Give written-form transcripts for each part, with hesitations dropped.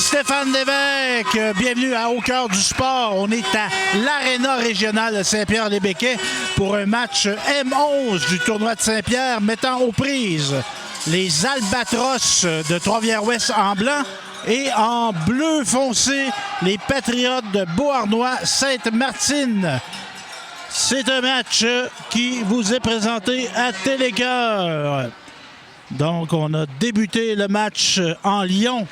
Stéphane Lévesque. Bienvenue à Au cœur du sport. On est à l'Aréna régionale de Saint-Pierre-les-Béquets pour un match M11 du tournoi de Saint-Pierre mettant aux prises les Albatros de Trois-Rivières-Ouest en blanc et en bleu foncé les Patriotes de Beauharnois-Sainte-Martine. C'est un match qui vous est présenté à Télécœur. Donc, on a débuté le match en Lyon.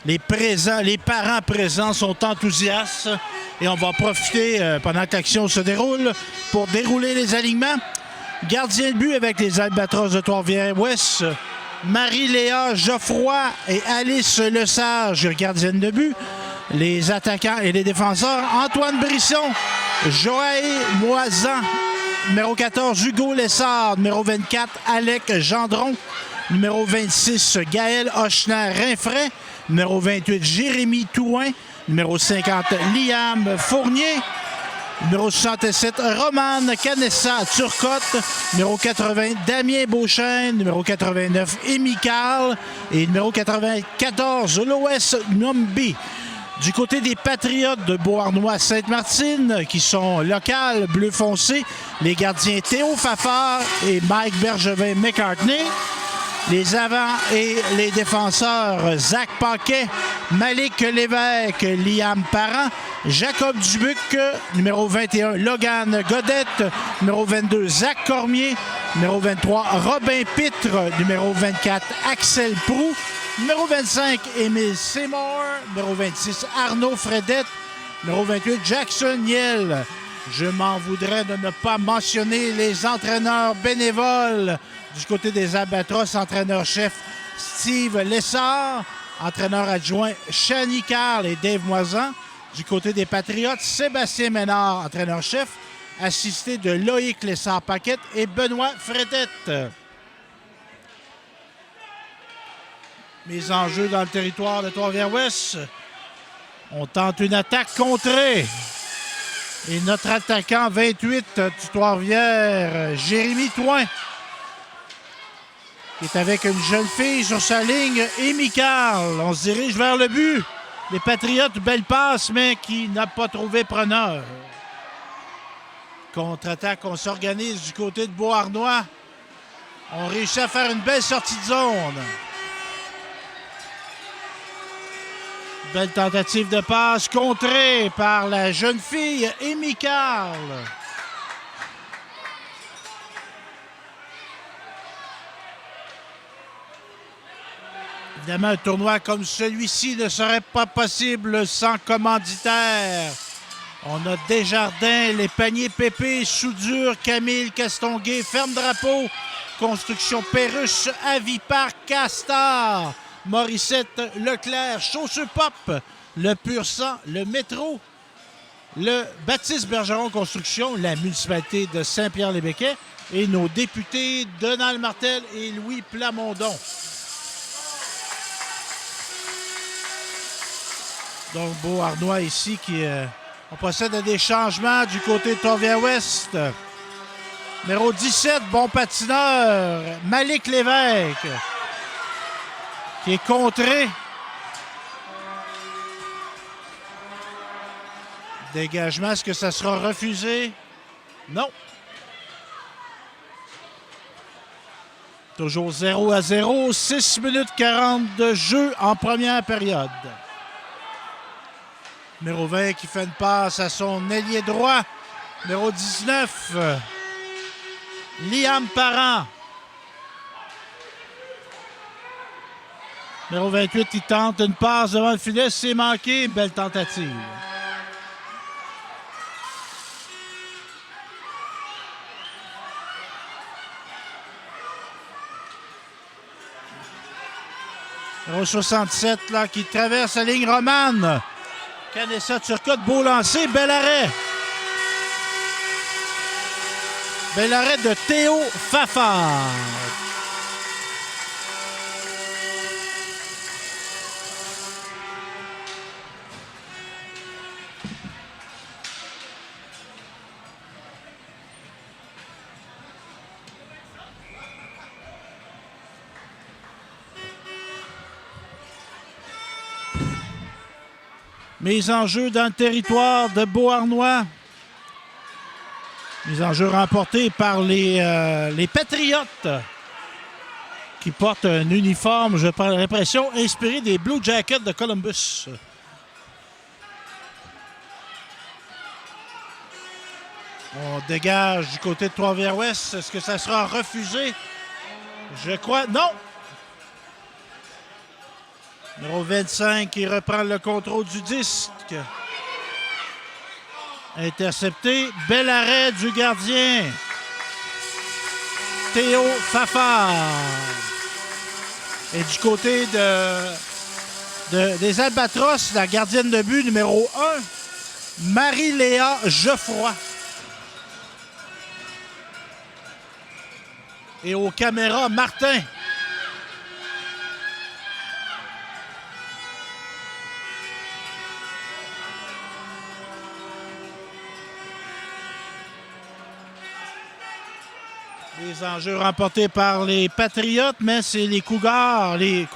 Les parents présents sont enthousiastes et on va profiter pendant que l'action se déroule pour dérouler les alignements. Gardien de but avec les Albatros de Trois-Rivières-Ouest, Marie-Léa Geoffroy et Alice Lesage, gardienne de but. Les attaquants et les défenseurs, Antoine Brisson, Joël Moisan, numéro 14, Hugo Lessard, numéro 24, Alec Gendron, numéro 26, Gaël Hochner-Rinfray, numéro 28, Jérémy Touin, numéro 50, Liam Fournier, numéro 67, Romane Canessa Turcotte, numéro 80, Damien Beauchesne, numéro 89, Émy Carl et numéro 94, Loès Numbi. Du côté des Patriotes de Beauharnois-Sainte-Martine, qui sont locales, bleu foncé, les gardiens Théo Fafard et Mike Bergevin-McCartney. Les avants et les défenseurs, Zach Paquet, Malik Lévesque, Liam Parent, Jacob Dubuc, numéro 21, Logan Godette, numéro 22, Zach Cormier, numéro 23, Robin Pitre, numéro 24, Axel Proux, numéro 25, Émile Seymour, numéro 26, Arnaud Fredette, numéro 28, Jackson Yell. Je m'en voudrais de ne pas mentionner les entraîneurs bénévoles. Du côté des Albatros, entraîneur-chef Steve Lessard, entraîneur adjoint Shani Carl et Dave Moisan. Du côté des Patriotes, Sébastien Ménard, entraîneur-chef, assisté de Loïc Lessard-Paquette et Benoît Fredette. Mise en jeu dans le territoire de Trois-Rivières-Ouest. On tente une attaque contrée. Et notre attaquant 28 du Trois-Rivières, Jérémy Touin, qui est avec une jeune fille sur sa ligne, Émy Carl. On se dirige vers le but. Les Patriotes, belle passe, mais qui n'a pas trouvé preneur. Contre-attaque, on s'organise du côté de Beauharnois. On réussit à faire une belle sortie de zone. Belle tentative de passe contrée par la jeune fille Émy Carl. Évidemment, un tournoi comme celui-ci ne serait pas possible sans commanditaire. On a Desjardins, les paniers Pépé, Soudure, Camille Castonguay, Ferme Drapeau, Construction Pérusse, Aviparc, Castor, Morissette, Leclerc, Chausseux Pop, le Pur Sang, le Métro, le Baptiste Bergeron Construction, la municipalité de Saint-Pierre-les-Béquets et nos députés Donald Martel et Louis Plamondon. Donc, Beauharnois ici qui on procède à des changements du côté de Trois-Rivières-Ouest. Numéro 17, bon patineur, Malik Lévesque, qui est contré. Dégagement, est-ce que ça sera refusé? Non. Toujours 0-0, 6 minutes 40 de jeu en première période. Numéro 20 qui fait une passe à son ailier droit. Numéro 19, Liam Parent. Numéro 28, il tente une passe devant le filet. C'est manqué. Belle tentative. Numéro 67 là, qui traverse la ligne romane. Canessa Turcotte, beau lancer, bel arrêt. Bel arrêt de Théo Fafard. Mise en jeu dans le territoire de Beauharnois. Mise en jeu remportée par les Patriotes qui portent un uniforme, j'ai l'impression, inspiré des Blue Jackets de Columbus. On dégage du côté de Trois-Rivières-Ouest. Est-ce que ça sera refusé? Je crois. Non! Numéro 25 qui reprend le contrôle du disque. Intercepté. Bel arrêt du gardien. Théo Fafard. Et du côté des Albatros, la gardienne de but numéro 1, Marie-Léa Geoffroy. Et aux caméras, Martin. Les enjeux remportés par les Patriotes, mais c'est les Cougars, les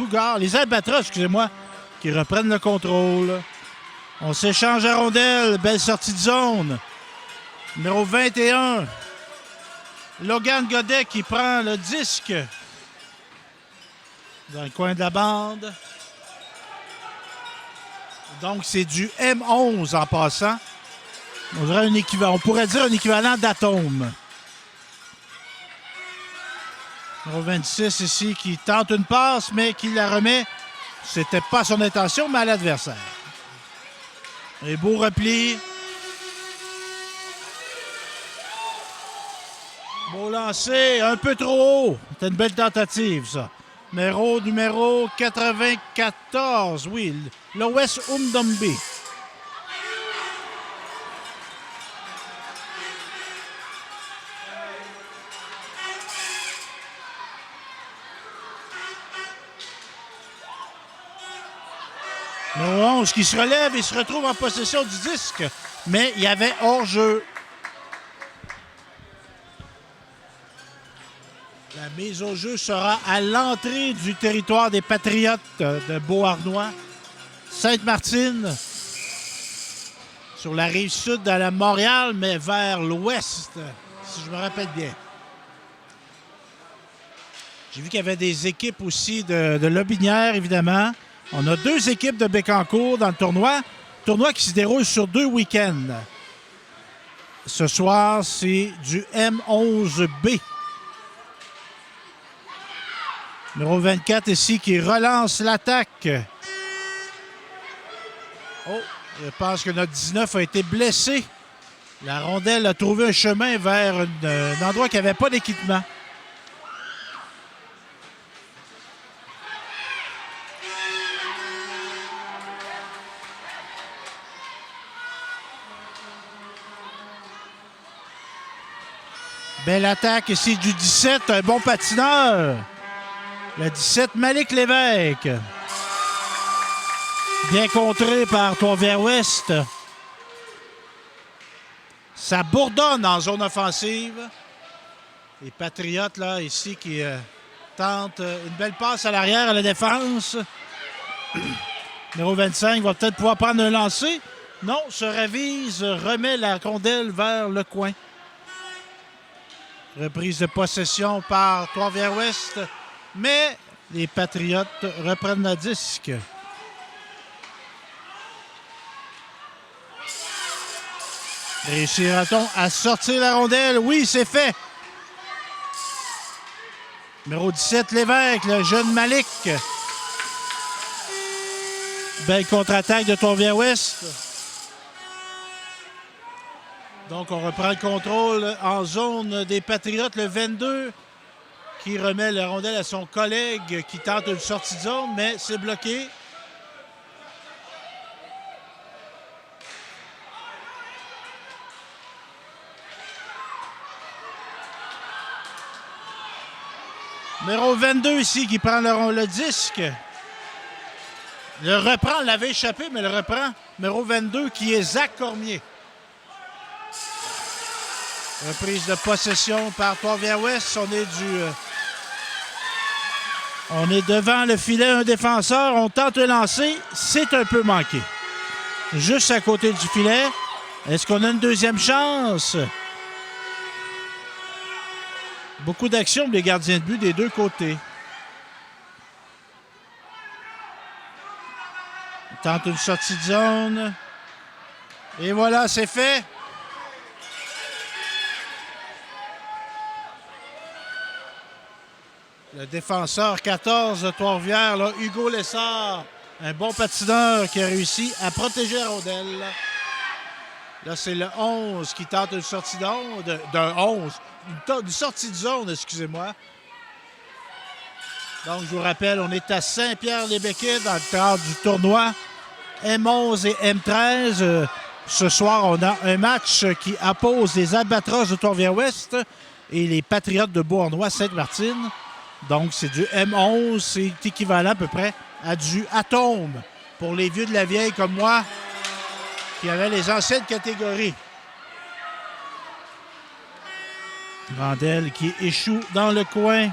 Albatros, excusez-moi, qui reprennent le contrôle. On s'échange à rondelle, belle sortie de zone. Numéro 21, Logan Godet qui prend le disque dans le coin de la bande. Donc, c'est du M11 en passant. On pourrait dire un équivalent d'Atome. Numéro 26 ici qui tente une passe, mais qui la remet. C'était pas son intention, mais à l'adversaire. Et beau repli. Beau lancer, un peu trop haut. C'était une belle tentative, ça. Numéro 94, oui, l'Ouest Umdombe. Numéro 11 qui se relève et se retrouve en possession du disque, mais il y avait hors-jeu. La mise au jeu sera à l'entrée du territoire des Patriotes de Beauharnois. Sainte-Martine, sur la rive sud de la Montréal, mais vers l'ouest, si je me rappelle bien. J'ai vu qu'il y avait des équipes aussi de Lobinière, évidemment. On a 2 équipes de Bécancour dans le tournoi. Tournoi qui se déroule sur 2 week-ends. Ce soir, c'est du M11B. Numéro 24 ici qui relance l'attaque. Oh, je pense que notre 19 a été blessé. La rondelle a trouvé un chemin vers un endroit qui n'avait pas d'équipement. Belle attaque ici du 17, un bon patineur. Le 17, Malik Lévesque. Bien contré par Trois-Rivières-Ouest. Ça bourdonne en zone offensive. Les Patriotes, là, ici, qui tentent une belle passe à l'arrière à la défense. Numéro 25 va peut-être pouvoir prendre un lancer. Non, se ravise, remet la rondelle vers le coin. Reprise de possession par Trois-Rivières-Ouest. Mais les Patriotes reprennent le disque. Réussira-t-on à sortir la rondelle? Oui, c'est fait. Numéro 17, Lévesque, le jeune Malik. Belle contre-attaque de Trois-Rivières-Ouest. Donc, on reprend le contrôle en zone des Patriotes. Le 22 qui remet la rondelle à son collègue qui tente une sortie de zone, mais c'est bloqué. Numéro 22 ici qui prend le disque. Le reprend, l'avait échappé, mais le reprend. Numéro 22 qui est Zach Cormier. Reprise de possession par Trois-Rivières-Ouest. On est devant le filet, un défenseur. On tente de lancer. C'est un peu manqué. juste à côté du filet. Est-ce qu'on a une deuxième chance? Beaucoup d'action pour les gardiens de but des deux côtés. Il tente une sortie de zone. Et voilà, c'est fait. Le défenseur 14 de Trois-Rivières, là, Hugo Lessard, un bon patineur qui a réussi à protéger la rondelle. Là, c'est le 11 qui tente une sortie d'onde. D'un 11. Une sortie de zone, excusez-moi. Donc, je vous rappelle, on est à Saint-Pierre-les-Béquets dans le cadre du tournoi M11 et M13. Ce soir, on a un match qui oppose les Albatros de Trois-Rivières-Ouest et les Patriotes de Beauharnois-Sainte-Martine. Donc, c'est du M11. C'est équivalent à peu près à du Atome pour les vieux de la vieille comme moi qui avaient les anciennes catégories. Grandel qui échoue dans le coin.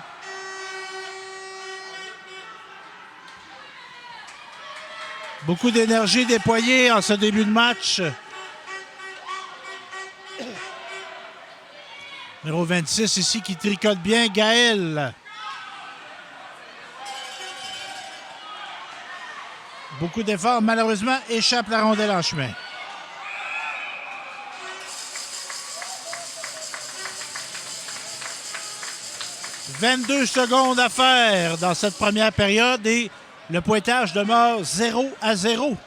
Beaucoup d'énergie déployée en ce début de match. Numéro 26 ici qui tricote bien, Gaël. Beaucoup d'efforts, malheureusement, échappe la rondelle en chemin. « 22 secondes à faire dans cette première période et le pointage demeure 0-0.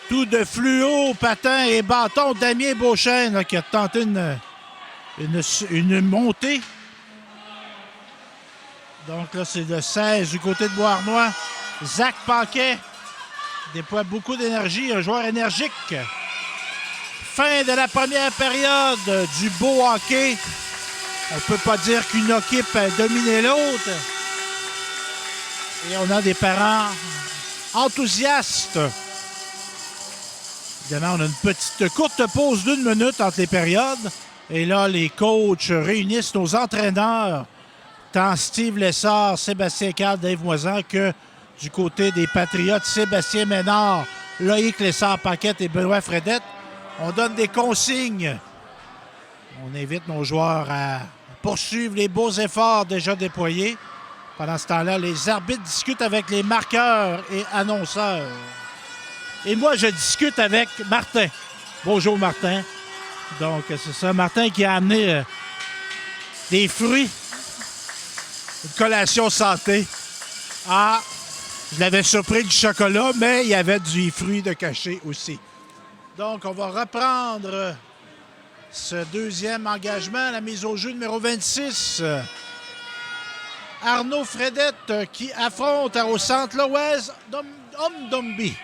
Tout de fluo, patin et bâton, Damien Beauchesne là, qui a tenté une montée. Donc là, c'est le 16 du côté de Beauharnois. Zach Paquet déploie beaucoup d'énergie, un joueur énergique. Fin de la première période du beau hockey. On ne peut pas dire qu'une équipe a dominé l'autre. Et on a des parents enthousiastes. Évidemment, on a une petite courte pause d'1 minute entre les périodes. Et là, les coachs réunissent nos entraîneurs, tant Steve Lessard, Sébastien Carl, Dave Moisan, que du côté des Patriotes, Sébastien Ménard, Loïc Lessard-Paquette et Benoît Fredette. On donne des consignes. On invite nos joueurs à poursuivre les beaux efforts déjà déployés. Pendant ce temps-là, les arbitres discutent avec les marqueurs et annonceurs. Et moi, je discute avec Martin. Bonjour, Martin. Donc, c'est ça. Martin qui a amené des fruits. Une collation santé. Ah, je l'avais surpris du chocolat, mais il y avait du fruit de cachet aussi. Donc, on va reprendre ce deuxième engagement, la mise au jeu numéro 26. Arnaud Fredette qui affronte au centre l'Ouest Omdombi.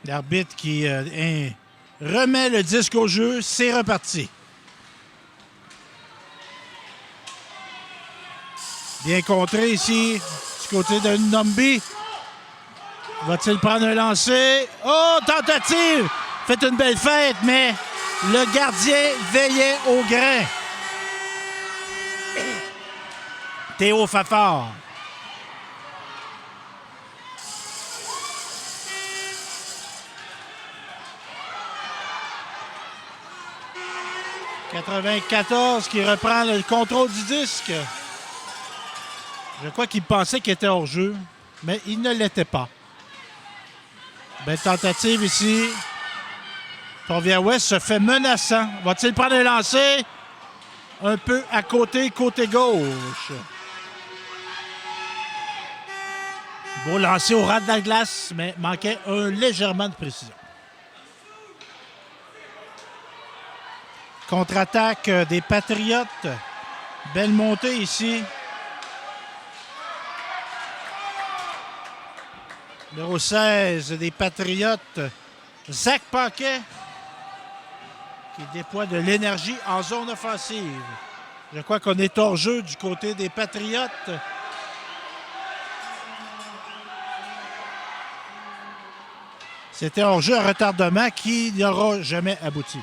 L'arbitre qui remet le disque au jeu, c'est reparti. Bien contré ici, du côté de Nombi. Va-t-il prendre un lancer? Oh, tentative! Faites une belle fête, mais le gardien veillait au grain. Théo Fafard. « 94 qui reprend le contrôle du disque. Je crois qu'il pensait qu'il était hors jeu, mais il ne l'était pas. Belle tentative ici. Trois-Rivières-Ouest se fait menaçant. Va-t-il prendre un lancer? Un peu à côté gauche. Beau lancer au ras de la glace, mais manquait légèrement de précision. Contre-attaque des Patriotes. Belle montée ici. Numéro 16 des Patriotes. Zach Paquet qui déploie de l'énergie en zone offensive. Je crois qu'on est hors jeu du côté des Patriotes. C'était hors jeu à retardement qui n'aura jamais abouti.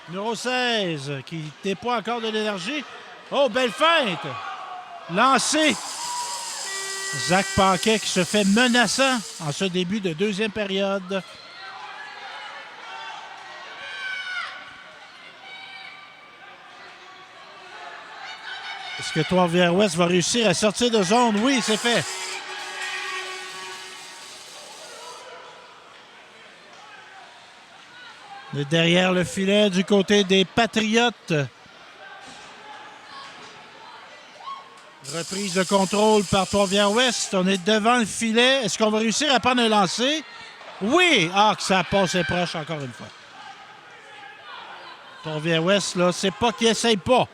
Numéro 16 qui déploie encore de l'énergie. Oh, belle feinte! Lancé. Zach Paquet qui se fait menaçant en ce début de deuxième période. Est-ce que Trois-Rivières-Ouest va réussir à sortir de zone? Oui, c'est fait. Derrière le filet du côté des Patriotes. Reprise de contrôle par Trois-Rivières-Ouest. On est devant le filet. Est-ce qu'on va réussir à prendre un lancer? Oui! Ah, que ça passe proche encore une fois. Trois-Rivières-Ouest, là, c'est pas qu'il essaye pas.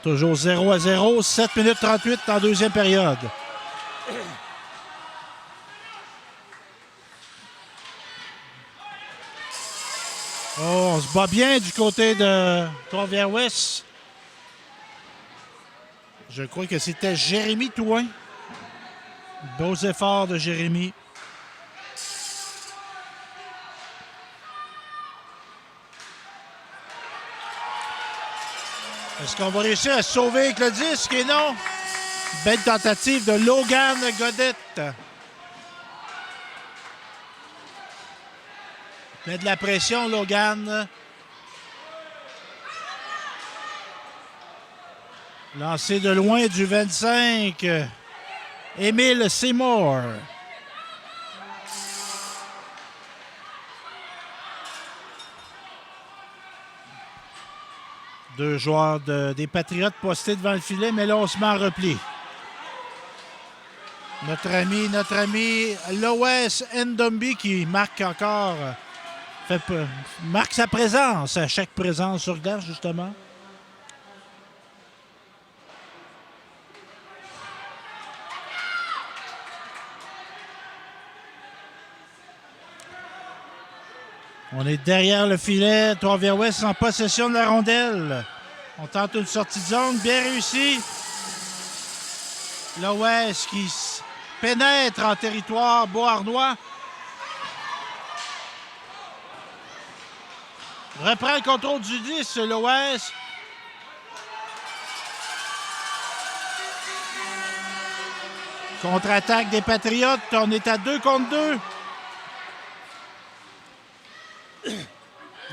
Toujours 0-0, 7 minutes 38 en deuxième période. Oh, on se bat bien du côté de Trois-Rivières-Ouest. Je crois que c'était Jérémy Touin. Beaux efforts de Jérémy. Est-ce qu'on va réussir à se sauver avec le disque? Et non! Belle tentative de Logan Godette. Met de la pression, Logan. Lancé de loin du 25. Émile Seymour. Deux joueurs des Patriotes postés devant le filet, mais là, on se met en repli. Notre ami Lois Ndombi qui marque encore, marque sa présence à chaque présence sur glace, justement. On est derrière le filet. Trois-Rivières-Ouest en possession de la rondelle. On tente une sortie de zone. Bien réussi. L'Ouest qui pénètre en territoire beauharnois. Reprend le contrôle du 10, l'Ouest. Contre-attaque des Patriotes. On est à 2 contre 2.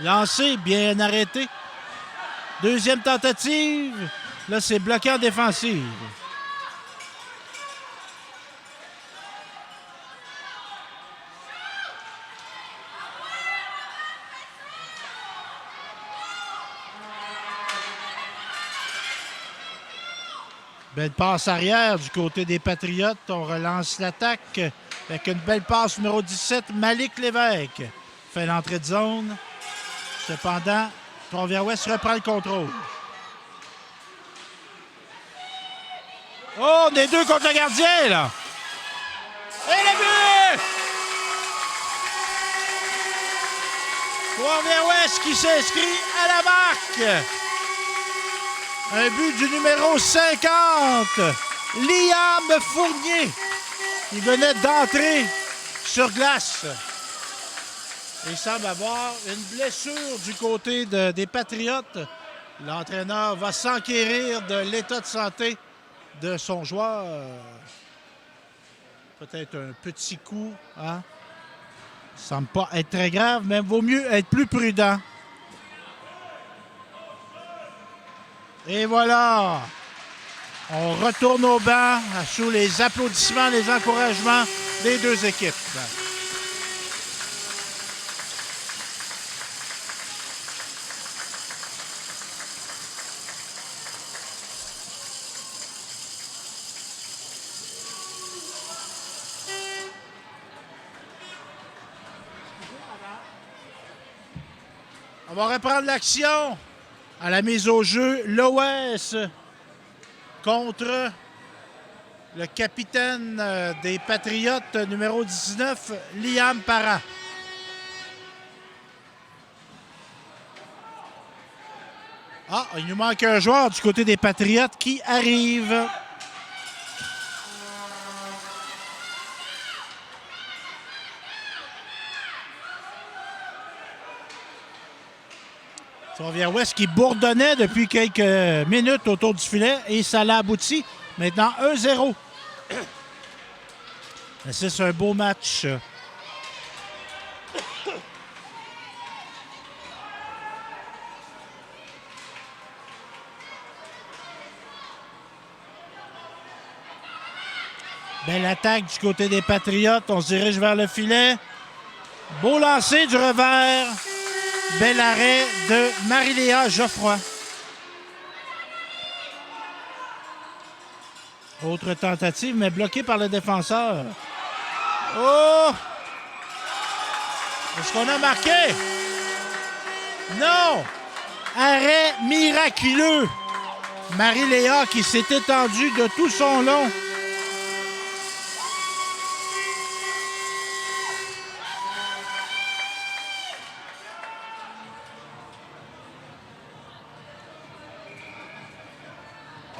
Lancé, bien arrêté. Deuxième tentative. Là, c'est bloqué en défensive. Belle passe arrière du côté des Patriotes. On relance l'attaque avec une belle passe numéro 17, Malik Lévesque. Fait l'entrée de zone. Cependant, Trois-Rivières-Ouest reprend le contrôle. Oh, on est deux contre le gardien, là. Et le but! Trois-Rivières-Ouest qui s'inscrit à la marque. Un but du numéro 50, Liam Fournier. Il venait d'entrer sur glace. Il semble avoir une blessure du côté des Patriotes. L'entraîneur va s'enquérir de l'état de santé de son joueur. Peut-être un petit coup. Hein? Ça ne semble pas être très grave, mais il vaut mieux être plus prudent. Et voilà! On retourne au banc sous les applaudissements, les encouragements des deux équipes. On va reprendre l'action à la mise au jeu. L'OS contre le capitaine des Patriotes, numéro 19, Liam Parent. Ah, il nous manque un joueur du côté des Patriotes qui arrive. Trois-Rivières-Ouest qui bourdonnait depuis quelques minutes autour du filet et ça l'a abouti. Maintenant 1-0. C'est un beau match. Belle attaque du côté des Patriotes. On se dirige vers le filet. Beau lancer du revers. Bel arrêt de Marie-Léa Geoffroy. Autre tentative, mais bloquée par le défenseur. Oh! Est-ce qu'on a marqué? Non! Arrêt miraculeux. Marie-Léa qui s'est étendue de tout son long.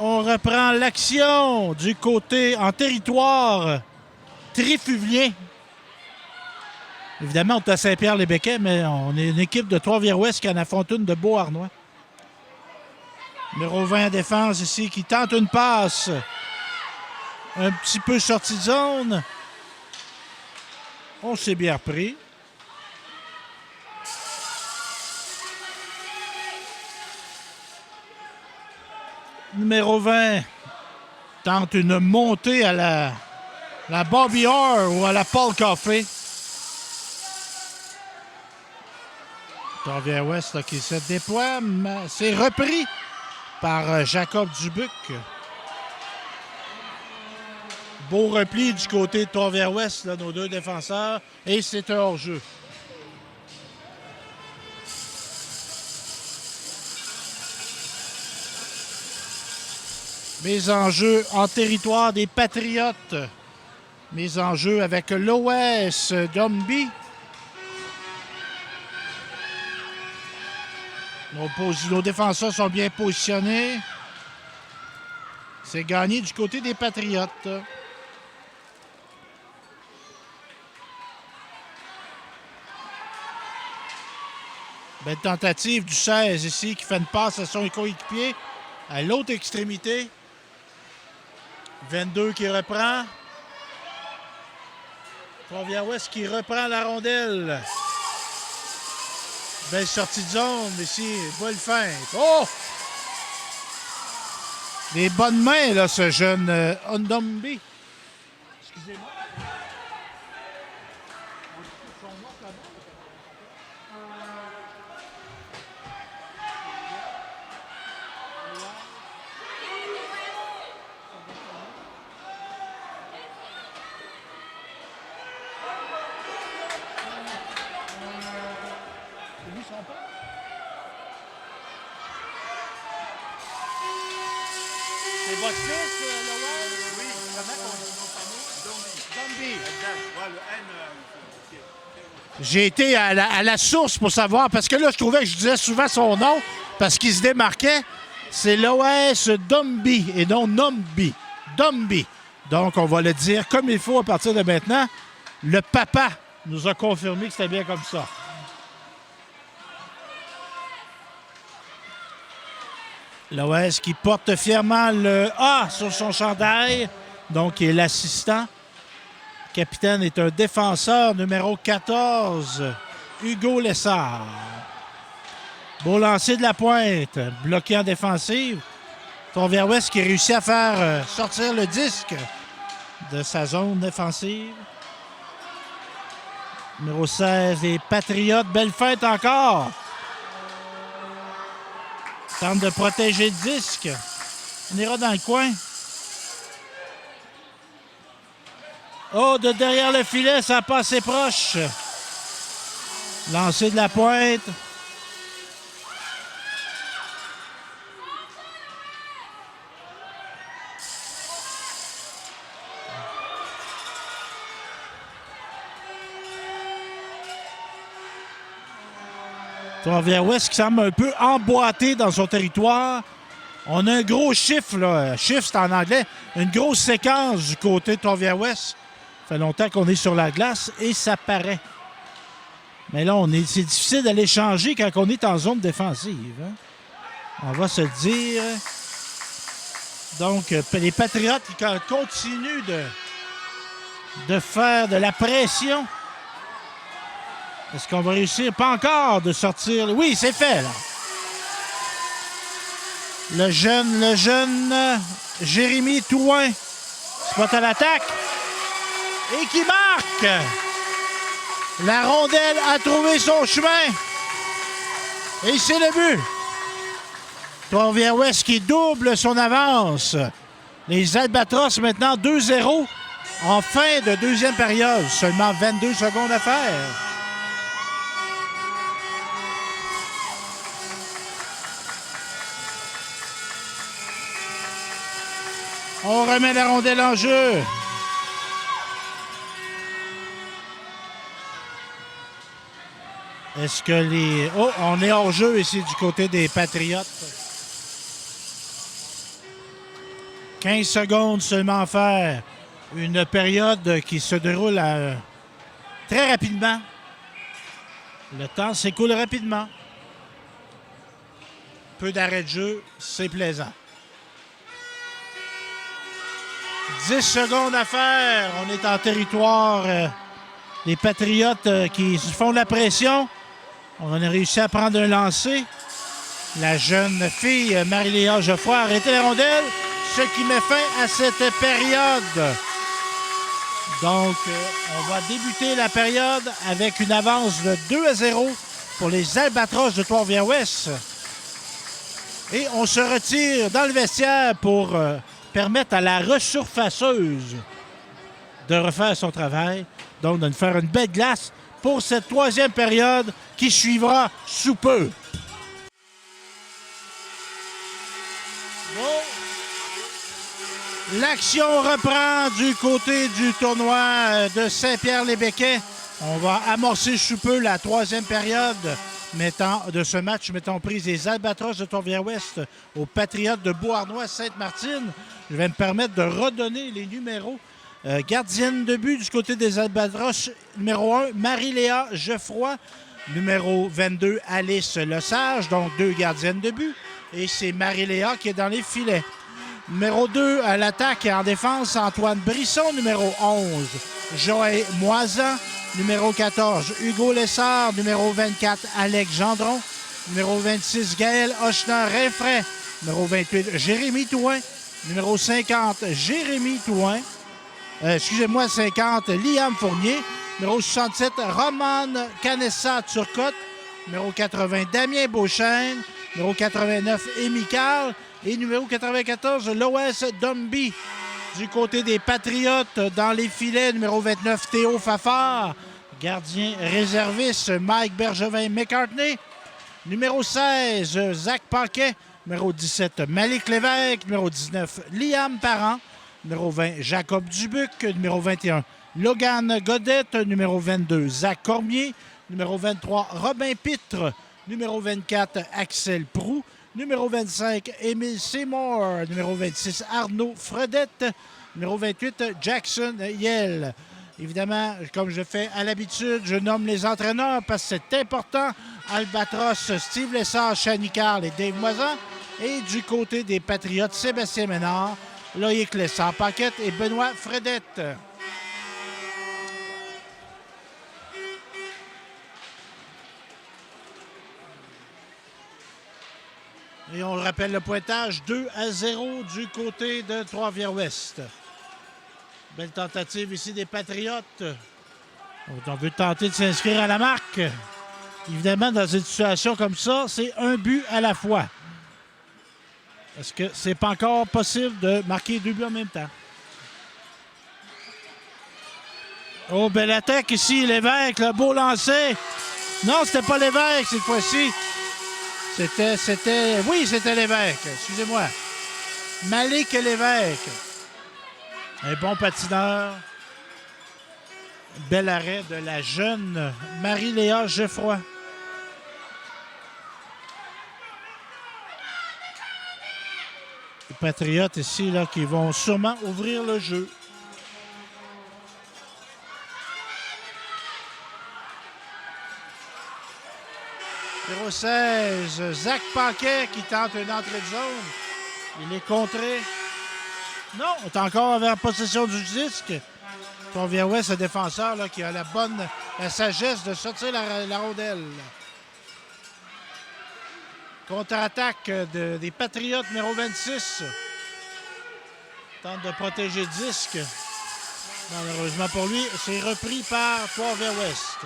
On reprend l'action du côté en territoire trifluvien. Évidemment, on est à Saint-Pierre-les-Béquets, mais on est une équipe de Trois-Rivières-Ouest qui en affronte une de Beauharnois. Numéro 20 en défense ici qui tente une passe. Un petit peu sortie de zone. On s'est bien repris. Numéro 20 tente une montée à la Bobby Orr ou à la Paul Coffey. Trois-Rivières-Ouest qui se déploie. C'est repris par Jacob Dubuc. Beau repli du côté de Trois-Rivières-Ouest, nos deux défenseurs. Et c'est un hors-jeu. Mise en jeu en territoire des Patriotes. Mise en jeu avec l'OS d'Ombi. Nos défenseurs sont bien positionnés. C'est gagné du côté des Patriotes. Belle tentative du 16 ici qui fait une passe à son coéquipier à l'autre extrémité. 22 qui reprend. Trois-Rivières-Ouest qui reprend la rondelle. Belle sortie de zone ici. Belle feinte. Oh! Des bonnes mains, là, ce jeune Ondombi. Excusez-moi. C'est votre fils, Lowell? Oui, comment on dit nos familles? Zombie. Exact. Ouais, le N. J'ai été à la source pour savoir, parce que là, je trouvais que je disais souvent son nom, parce qu'il se démarquait. C'est l'OS Dombi et non Nombi. Dombi. Donc, on va le dire comme il faut à partir de maintenant. Le papa nous a confirmé que c'était bien comme ça. L'OS qui porte fièrement le A sur son chandail, donc il est l'assistant. Le capitaine est un défenseur numéro 14, Hugo Lessard. Beau lancer de la pointe, bloqué en défensive. Trois-Rivières-Ouest qui réussit à faire sortir le disque de sa zone défensive. Numéro 16, les Patriotes. Belle fête encore. Tente de protéger le disque. On ira dans le coin. Oh, de derrière le filet, ça passe assez proche. Lancer de la pointe. Trois-Rivières-Ouest qui semble un peu emboîté dans son territoire. On a un gros chiffre, là. Chiffre, c'est en anglais. Une grosse séquence du côté de Trois-Rivières-Ouest. Ça fait longtemps qu'on est sur la glace et ça paraît. Mais là, c'est difficile d'aller changer quand on est en zone défensive. Hein? On va se le dire. Donc, les Patriotes qui continuent de faire de la pression. Est-ce qu'on va réussir? Pas encore de sortir. Oui, c'est fait, là. Le jeune Jérémy Touin spot à l'attaque et qui marque. La rondelle a trouvé son chemin et c'est le but. Trois-Rivières-Ouest qui double son avance. Les Albatros maintenant 2-0 en fin de deuxième période. Seulement 22 secondes à faire. On remet la rondelle en jeu. Est-ce que les... Oh, on est hors jeu ici du côté des Patriotes. 15 secondes seulement à faire. Une période qui se déroule très rapidement. Le temps s'écoule rapidement. Peu d'arrêt de jeu, c'est plaisant. 10 secondes à faire. On est en territoire des Patriotes qui font de la pression. On a réussi à prendre un lancer. La jeune fille Marie-Léa Geoffroy a arrêté la rondelle, ce qui met fin à cette période. Donc, on va débuter la période avec une avance de 2-0 pour les Albatros de Trois-Rivières-Ouest. Et on se retire dans le vestiaire pour... permettre à la resurfaceuse de refaire son travail, donc de nous faire une belle glace pour cette troisième période qui suivra sous peu. Bon. L'action reprend du côté du tournoi de Saint-Pierre-les-Béquets. On va amorcer sous peu la troisième période de ce match mettant prise les Albatros de Trois-Rivières-Ouest aux Patriotes de Beauharnois-Sainte-Martine. Je vais me permettre de redonner les numéros. Gardienne de but du côté des Albatros, numéro 1, Marie-Léa Geoffroy. Numéro 22, Alice Lesage, donc 2 gardiennes de but. Et c'est Marie-Léa qui est dans les filets. Numéro 2, à l'attaque et en défense, Antoine Brisson. Numéro 11, Joël Moisan. Numéro 14, Hugo Lessard. Numéro 24, Alex Gendron. Numéro 26, Gaël Hochner-Rinfray. Numéro 28, Jérémy Touin. Numéro 50, Jérémy Touin. 50, Liam Fournier. Numéro 67, Romane Canessa-Turcotte. Numéro 80, Damien Beauchesne. Numéro 89, Émy Carl. Et numéro 94, Loès Domby. Du côté des Patriotes, dans les filets, numéro 29, Théo Fafard. Gardien réserviste, Mike Bergevin-McCartney. Numéro 16, Zach Paquet. Numéro 17, Malik Lévesque. Numéro 19, Liam Parent. Numéro 20, Jacob Dubuc. Numéro 21, Logan Godette. Numéro 22, Zach Cormier. Numéro 23, Robin Pitre. Numéro 24, Axel Proux. Numéro 25, Émile Seymour. Numéro 26, Arnaud Fredette. Numéro 28, Jackson Yell. Évidemment, comme je fais à l'habitude, je nomme les entraîneurs parce que c'est important. Albatros, Steve Lessard, Shani Carl et Dave Moisan. Et du côté des Patriotes, Sébastien Ménard, Loïc Lessard-Paquette et Benoît Fredette. Et on le rappelle, le pointage 2-0 du côté de Trois-Rivières-Ouest. Belle tentative ici des Patriotes. On veut tenter de s'inscrire à la marque. Évidemment, dans une situation comme ça, c'est un but à la fois. Est-ce que c'est pas encore possible de marquer 2 buts en même temps? Oh, belle attaque ici, Lévesque, le beau lancer. Non, c'était pas Lévesque cette fois-ci. Oui, c'était Lévesque, excusez-moi. Malik Lévesque. Un bon patineur. Bel arrêt de la jeune Marie-Léa Geoffroy. Patriotes ici là, qui vont sûrement ouvrir le jeu. Numéro 16, Zach Paquet qui tente une entrée de zone. Il est contré. Non, on est encore en possession du disque. Trois-Rivières-Ouest, ce défenseur là, qui a la sagesse de sortir la rondelle. Contre-attaque des Patriotes, numéro 26. Tente de protéger le disque. Malheureusement pour lui, c'est repris par Trois-Rivières-Ouest.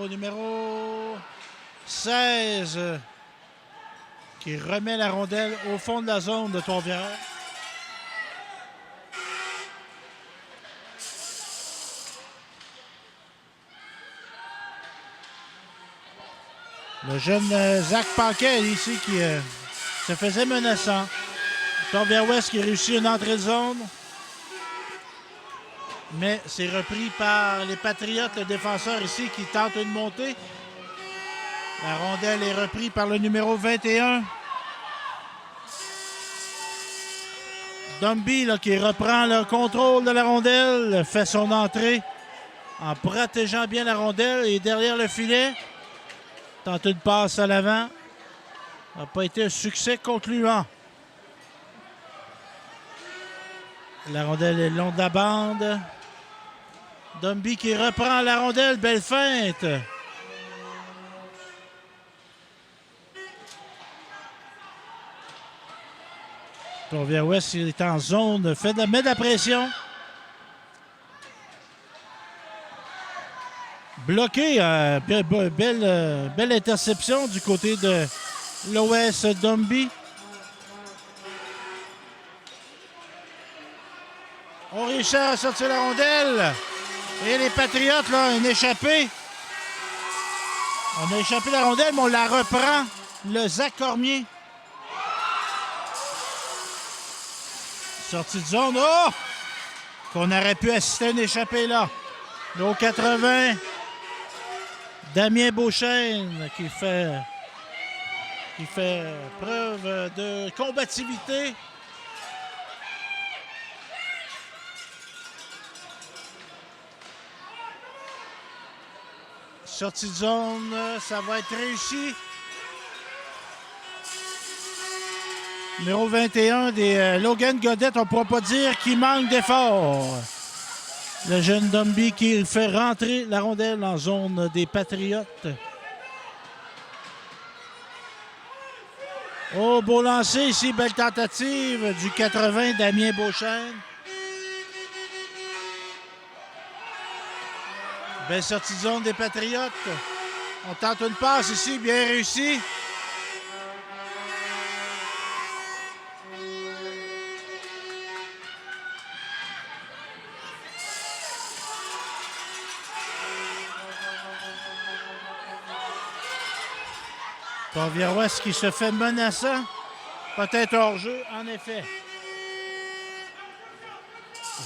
Numéro 16 qui remet la rondelle au fond de la zone de Trois-Rivières. Le jeune Zach Paquet ici qui se faisait menaçant. Trois-Rivières-Ouest qui réussit une entrée de zone. Mais c'est repris par les Patriotes, le défenseur ici qui tente une montée. La rondelle est reprise par le numéro 21. Dumby là, qui reprend le contrôle de la rondelle, fait son entrée en protégeant bien la rondelle et derrière le filet. Tente une passe à l'avant. N'a pas été un succès concluant. La rondelle est le long de la bande. Dumby qui reprend la rondelle. Belle feinte. Trois-Rivières-Ouest, il est en zone. Met de la pression. Bloqué. Belle interception du côté de l'Ouest Dumby. On réussit à sortir la rondelle. Et les Patriotes, là, une échappée. On a échappé la rondelle, mais on la reprend. Le Zach Cormier. Sortie de zone. Oh! Qu'on aurait pu assister à une échappée là. Le 80. Damien Beauchesne qui fait preuve de combativité. Sortie de zone, ça va être réussi. Numéro 21 des Logan Godette, on ne pourra pas dire qu'il manque d'effort. Le jeune Dumby qui fait rentrer la rondelle en zone des Patriotes. Oh, beau lancer ici, belle tentative du 80 Damien Beauchesne. Belle sortie de zone des Patriotes. On tente une passe ici, bien réussi. Trois-Rivières-Ouest qui se fait menaçant. Peut-être hors-jeu, en effet.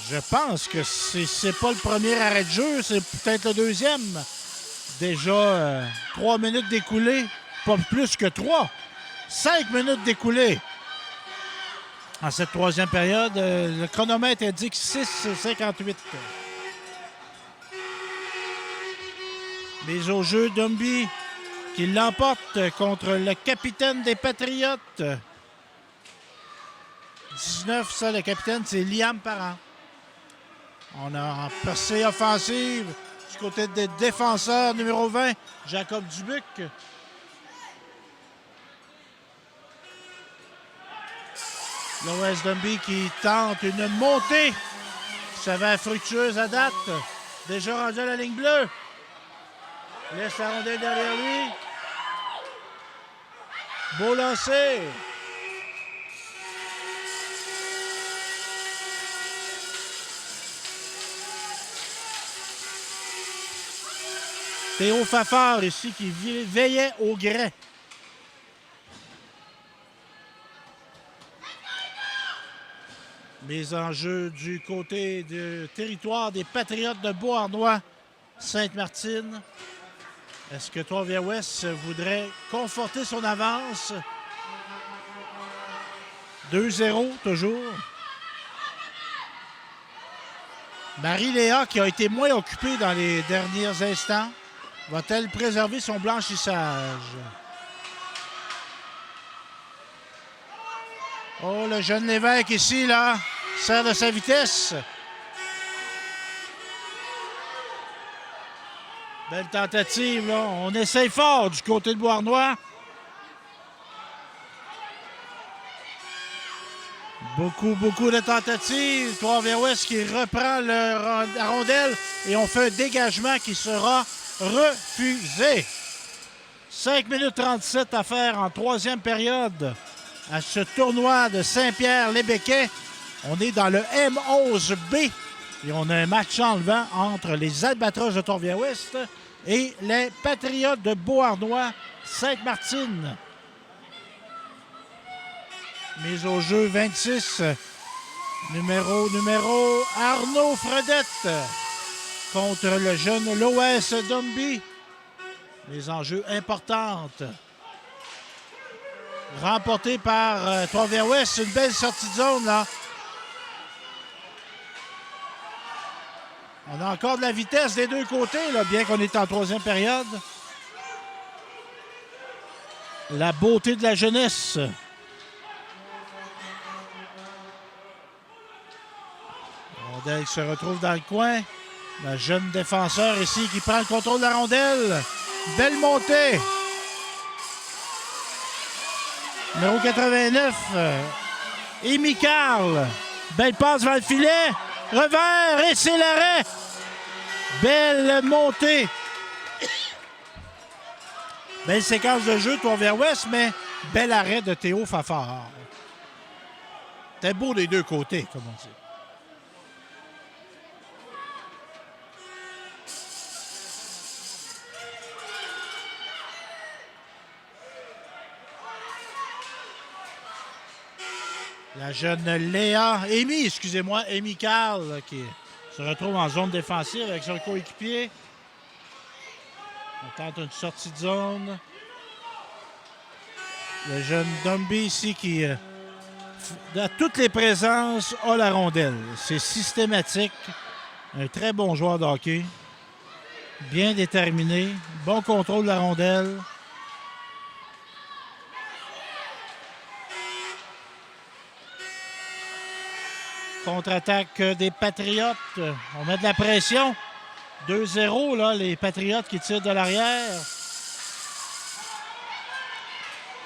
Je pense que c'est pas le premier arrêt de jeu, c'est peut-être le deuxième. Déjà 3 minutes d'écoulées, pas plus que 3. 5 minutes d'écoulées. En cette troisième période, le chronomètre indique 6,58. Mise au jeu Dumby qui l'emporte contre le capitaine des Patriotes. 19, ça, le capitaine, c'est Liam Parent. On a en percée offensive du côté des défenseurs, numéro 20, Jacob Dubuc. L'Ouest Dumby qui tente une montée. Ça va être fructueuse à date. Déjà rendu à la ligne bleue. Laisse la rondelle derrière lui. Beau lancer. Théo Fafard ici qui veillait au grain. Mise en jeu du côté du territoire des Patriotes de Beauharnois. Sainte-Martine. Est-ce que Trois-Rivières-Ouest voudrait conforter son avance? 2-0 toujours. Marie-Léa, qui a été moins occupée dans les derniers instants, va-t-elle préserver son blanchissage? Oh, le jeune Lévesque ici, là, sert de sa vitesse. Belle tentative, là. On essaye fort du côté de Beauharnois. Beaucoup de tentatives. Trois-Rivières-Ouest qui reprend la rondelle et on fait un dégagement qui sera refusé. 5 minutes 37 à faire en troisième période à ce tournoi de Saint-Pierre-les-Béquets. On est dans le M11B et on a un match enlevant entre les Albatros de Trois-Rivières-Ouest et les Patriotes de Beauharnois Sainte-Martine. Mise au jeu 26, numéro Arnaud Fredette contre le jeune Loès Domby. Les enjeux importantes. Remporté par Trois-Rivières-Ouest, une belle sortie de zone là. On a encore de la vitesse des deux côtés, là, bien qu'on est en troisième période. La beauté de la jeunesse. Rondelle qui se retrouve dans le coin. Le jeune défenseur ici qui prend le contrôle de la rondelle. Belle montée. Numéro 89. Amy Carl. Belle passe vers le filet. Revers et c'est l'arrêt. Belle montée. Belle séquence de jeu, Trois-Rivières-Ouest, mais bel arrêt de Théo Fafard. C'était beau des deux côtés, comme on dit. La jeune Amy Carl, qui se retrouve en zone défensive avec son coéquipier. On tente une sortie de zone. Le jeune Domby ici qui, dans toutes les présences, a la rondelle. C'est systématique. Un très bon joueur de hockey. Bien déterminé. Bon contrôle de la rondelle. Contre-attaque des Patriotes. On met de la pression. 2-0, là, les Patriotes qui tirent de l'arrière.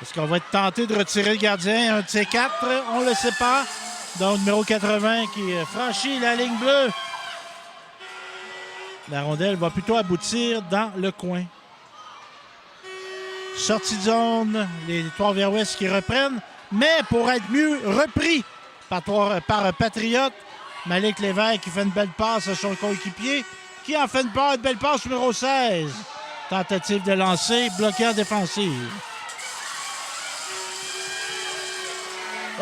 Est-ce qu'on va être tenté de retirer le gardien? Un de ces quatre, on ne le sait pas. Donc, numéro 80 qui franchit la ligne bleue. La rondelle va plutôt aboutir dans le coin. Sortie de zone, les Trois-Rivières-Ouest qui reprennent, mais pour être mieux repris par Patriote. Malik Lévesque qui fait une belle passe à son coéquipier, qui en fait une belle passe numéro 16. Tentative de lancer, bloqué en défensive.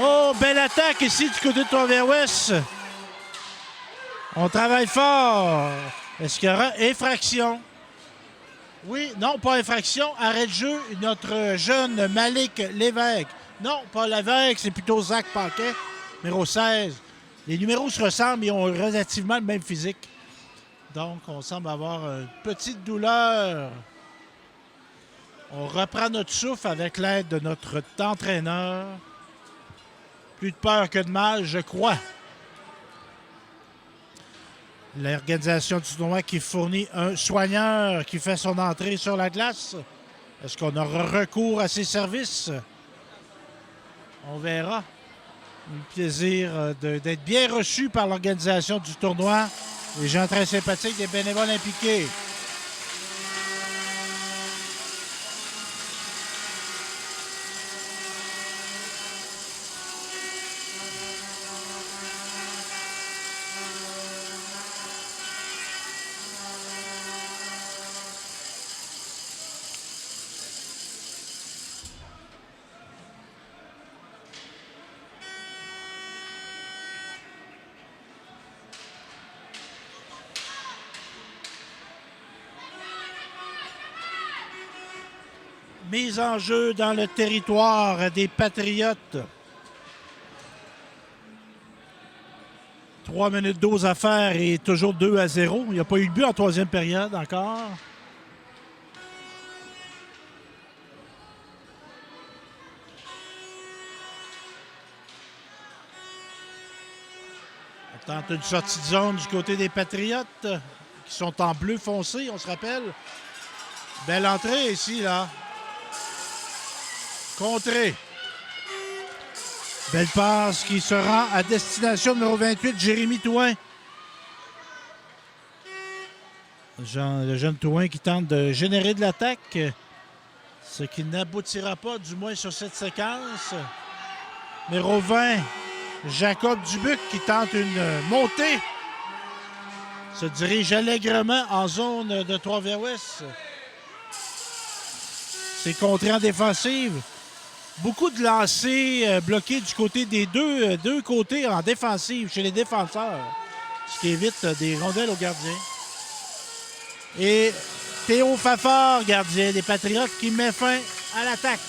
Oh, belle attaque ici du côté de Trois-Rivières-Ouest. On travaille fort. Est-ce qu'il y aura infraction? Oui, non, pas infraction. Arrêt de jeu, notre jeune Malik Lévesque. Non, pas Lévesque, c'est plutôt Zach Paquet, numéro 16. Les numéros se ressemblent, ils ont relativement le même physique. Donc, on semble avoir une petite douleur. On reprend notre souffle avec l'aide de notre entraîneur. Plus de peur que de mal, je crois. L'organisation du tournoi qui fournit un soigneur qui fait son entrée sur la glace. Est-ce qu'on aura recours à ses services? On verra. Un plaisir d'être bien reçu par l'organisation du tournoi. Les gens très sympathiques, des bénévoles impliqués. Mise en jeu dans le territoire des Patriotes. 3 minutes 12 à faire et toujours 2-0. Il n'y a pas eu de but en troisième période encore. On tente une sortie de zone du côté des Patriotes qui sont en bleu foncé, on se rappelle. Belle entrée ici, là. Contrée. Belle passe qui se rend à destination numéro 28, Jérémy Touin. Le jeune Touin qui tente de générer de l'attaque, ce qui n'aboutira pas, du moins sur cette séquence. Numéro 20, Jacob Dubuc qui tente une montée. Se dirige allègrement en zone de Trois-Rivières-Ouest. C'est contré en défensive. Beaucoup de lancers bloqués du côté des deux côtés en défensive chez les défenseurs, ce qui évite des rondelles aux gardiens. Et Théo Fafard, gardien des Patriotes, qui met fin à l'attaque.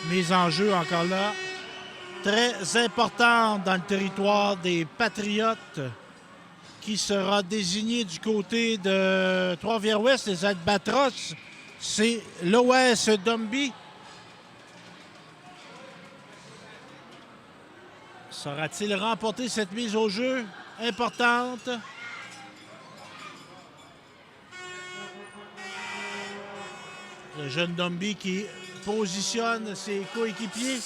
Mise en jeu encore là, très importante dans le territoire des Patriotes, qui sera désigné du côté de Trois-Rivières-Ouest, les Albatros. C'est l'OS Domby. Saura-t-il remporter cette mise au jeu importante? Le jeune Domby qui positionne ses coéquipiers.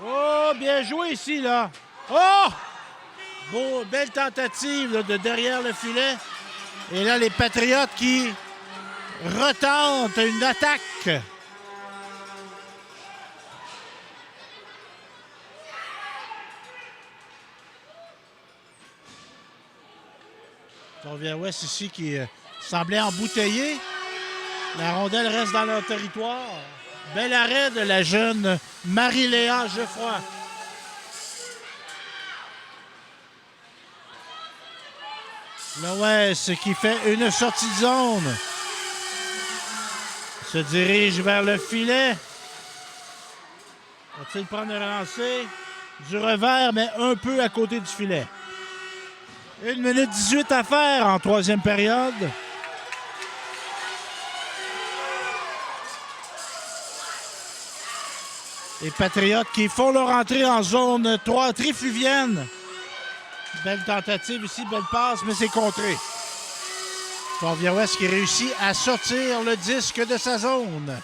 Oh, bien joué ici, là. Oh! Beau, belle tentative là, de derrière le filet. Et là, les Patriotes qui retentent une attaque. Trois-Rivières-Ouest ici qui semblait embouteillé. La rondelle reste dans leur territoire. Bel arrêt de la jeune Marie-Léa Geoffroy. L'Ouest qui fait une sortie de zone. Se dirige vers le filet. Va-t-il prendre le lancer? Du revers, mais un peu à côté du filet. 1 minute 18 à faire en troisième période. Les Patriotes qui font leur entrée en zone 3 trifluvienne. Belle tentative ici, belle passe, mais c'est contré. Trois-Rivières-Ouest qui réussit à sortir le disque de sa zone.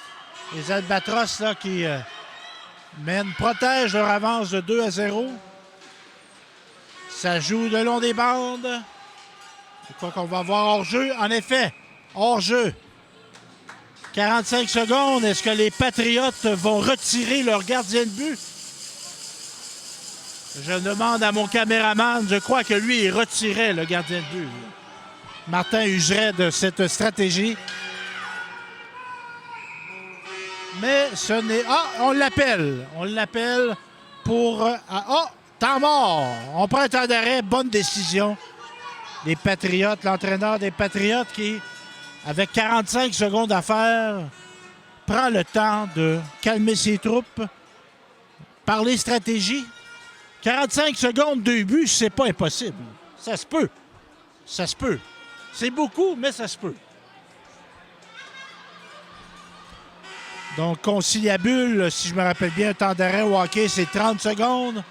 Les Albatros là, qui protègent leur avance de 2-0. Ça joue le long des bandes. Je crois qu'on va voir hors-jeu. En effet, hors-jeu. 45 secondes. Est-ce que les Patriotes vont retirer leur gardien de but? Je demande à mon caméraman. Je crois que lui, il retirait le gardien de but. Martin userait de cette stratégie. Mais ce n'est... Ah, on l'appelle. On l'appelle pour... temps mort. On prend un temps d'arrêt. Bonne décision. Les Patriotes, l'entraîneur des Patriotes qui, avec 45 secondes à faire, prend le temps de calmer ses troupes, parler stratégie. 45 secondes, 2 buts, c'est pas impossible. Ça se peut. Ça se peut. C'est beaucoup, mais ça se peut. Donc, conciliabule, si je me rappelle bien, un temps d'arrêt au hockey, c'est 30 secondes.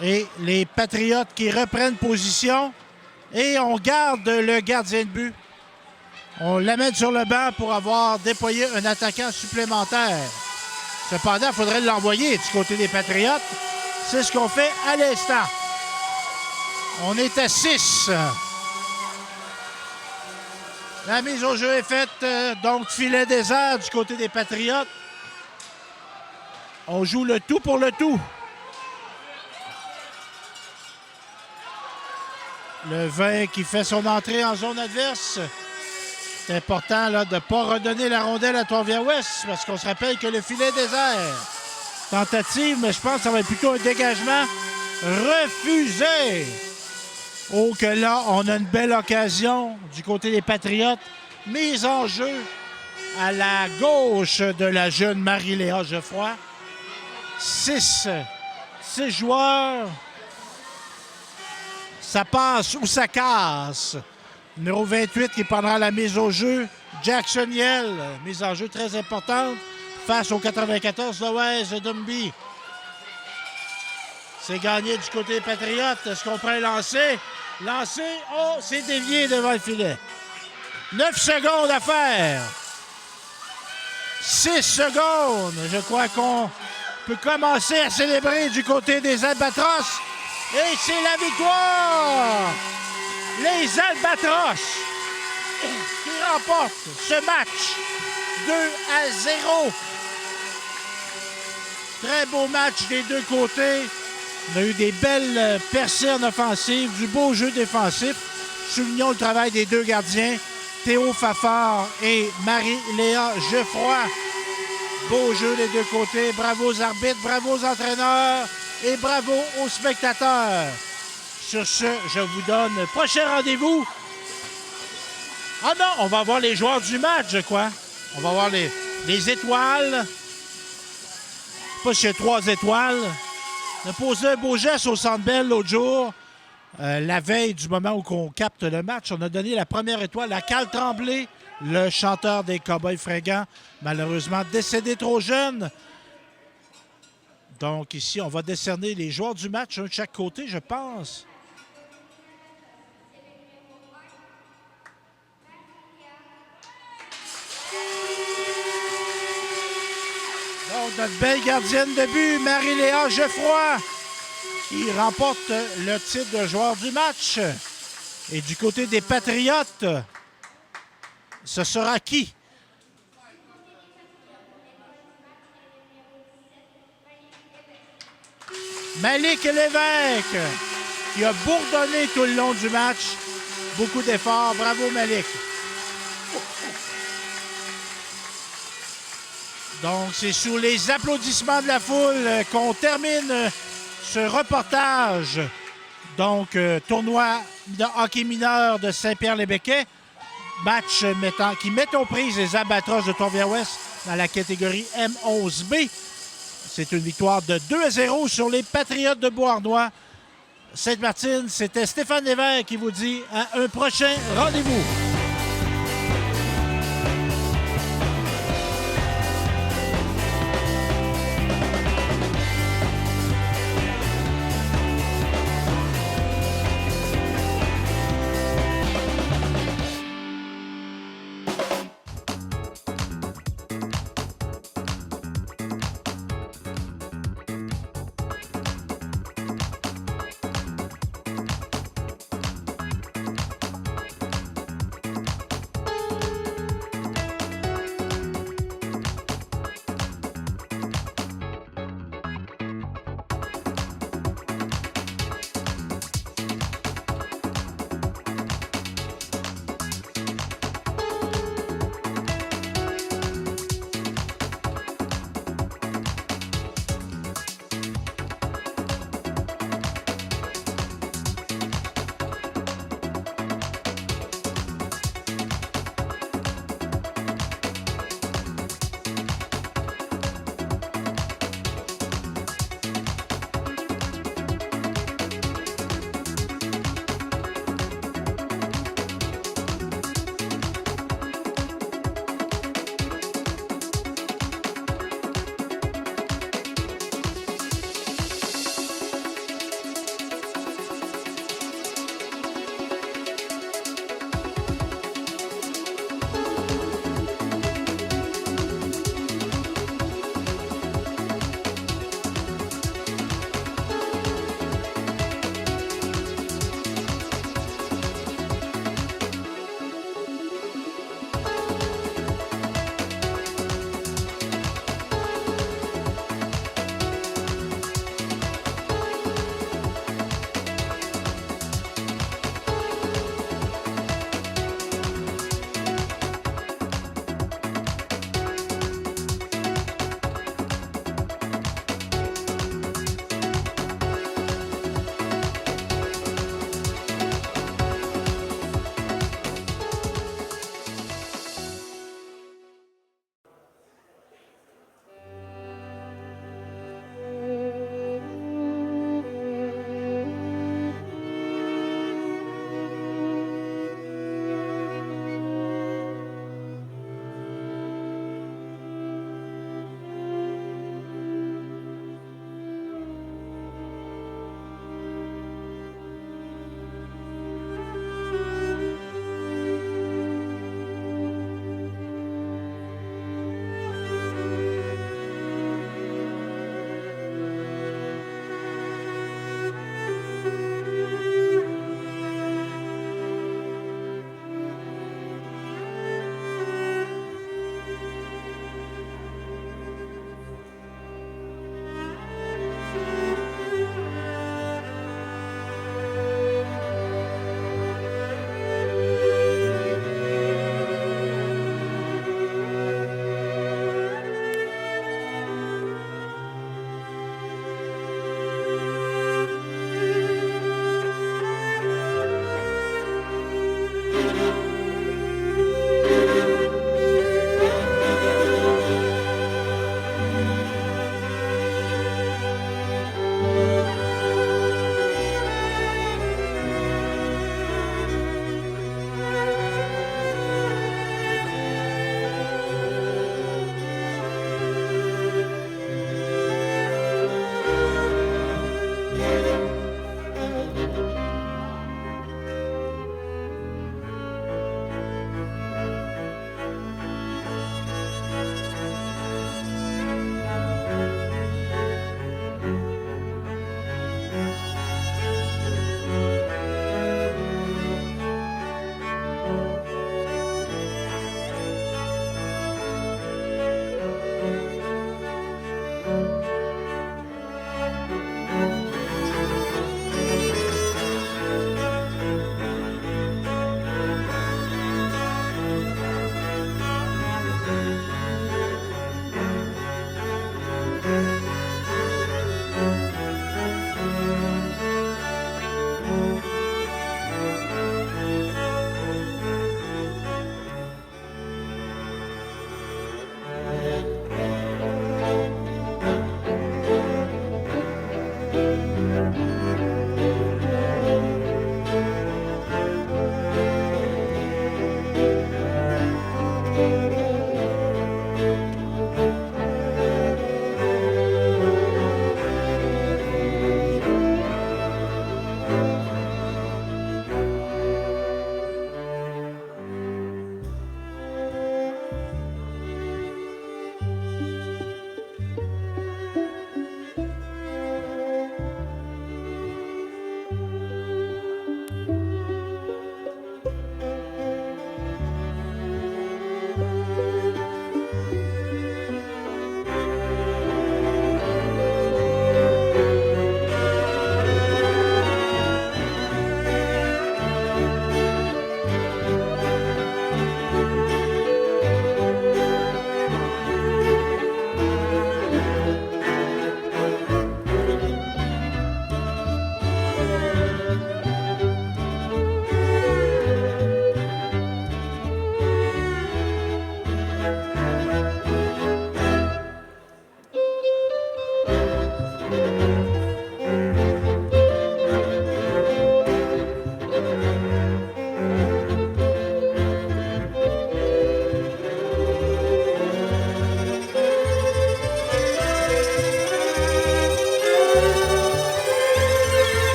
Et les Patriotes qui reprennent position. Et on garde le gardien de but. On l'amène sur le banc pour avoir déployé un attaquant supplémentaire. Cependant, il faudrait l'envoyer du côté des Patriotes. C'est ce qu'on fait à l'instant. On est à 6. La mise au jeu est faite. Donc, filet désert du côté des Patriotes. On joue le tout pour le tout. Le 20 qui fait son entrée en zone adverse. C'est important là, de ne pas redonner la rondelle à Trois-Rivières-Ouest parce qu'on se rappelle que le filet est désert. tentative, mais je pense que ça va être plutôt un dégagement refusé. Oh, que là, on a une belle occasion du côté des Patriotes. Mise en jeu à la gauche de la jeune Marie-Léa Geoffroy. 6 joueurs. Ça passe ou ça casse. Numéro 28 qui prendra la mise au jeu. Jackson Yell, mise en jeu très importante face au 94 Loez Dumby. C'est gagné du côté des Patriotes. Est-ce qu'on prend un lancer? Lancé. Oh, c'est dévié devant le filet. 9 secondes à faire. 6 secondes. Je crois qu'on peut commencer à célébrer du côté des Albatros. Et c'est la victoire! Les Albatros qui remportent ce match 2-0. Très beau match des deux côtés. On a eu des belles percées en offensive, du beau jeu défensif. Soulignons le travail des deux gardiens, Théo Fafard et Marie-Léa Geoffroy. Beau jeu des deux côtés. Bravo aux arbitres, bravo aux entraîneurs et bravo aux spectateurs. Sur ce, je vous donne prochain rendez-vous. Ah non, on va voir les joueurs du match, je crois. On va voir les étoiles. Je sais pas s'il y a 3 étoiles. On a posé un beau geste au Centre Bell l'autre jour. La veille du moment où on capte le match, on a donné la première étoile à Carl Tremblay, le chanteur des Cowboys fringants, malheureusement décédé trop jeune. Donc ici, on va décerner les joueurs du match, un de chaque côté, je pense. Donc, notre belle gardienne de but, Marie-Léa Geoffroy, qui remporte le titre de joueur du match. Et du côté des Patriotes, ce sera qui? Malik Lévesque, qui a bourdonné tout le long du match. Beaucoup d'efforts. Bravo, Malik. Donc, c'est sous les applaudissements de la foule qu'on termine ce reportage. Donc, tournoi de hockey mineur de Saint-Pierre-les-Béquets. Match qui met aux prises les Albatros de Trois-Rivières-Ouest dans la catégorie M11B. C'est une victoire de 2-0 sur les Patriotes de Beauharnois. Sainte-Martine, c'était Stéphane Lévesque qui vous dit à un prochain rendez-vous.